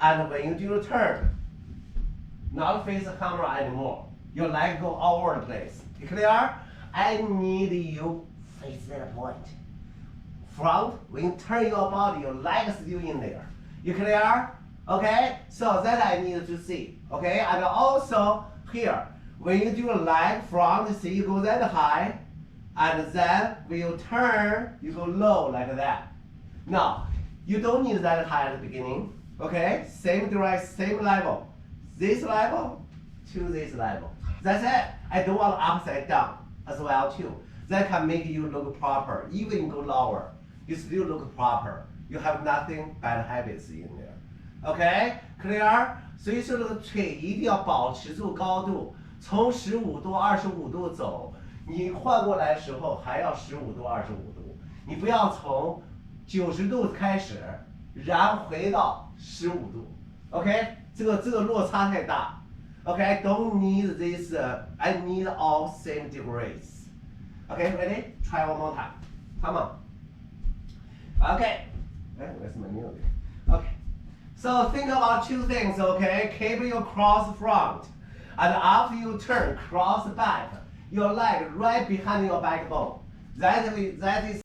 And when you do a turn, not face the camera anymore. Your leg go all over the place. You clear? I need you face that point. Front, when you turn your body, your leg is still in there. You clear? Okay? So that I need to see. Okay? And also here, when you do a leg front, see you go that high, and then when you turn, you go low like that. Now, you don't need that high at the beginning. Okay? Same direct, same level. This level to this level. That's it. I don't want upside down as well too. That can make you look proper. Even you go lower, you still look proper. You have nothing bad habits in there. OK, clear? 所以说这个腿一定要保持住高度，从15度、25度走。你换过来的时候还要15度、25度。你不要从90度开始，然后回到15度。OK， 这个落差太大。OK, I don't need this. I need all same degrees. OK, ready? Try one more time. Come on. OK. Where's my music? OK. So think about two things. OK, keep your cross front, and after you turn, cross back. Your leg right behind your backbone. That is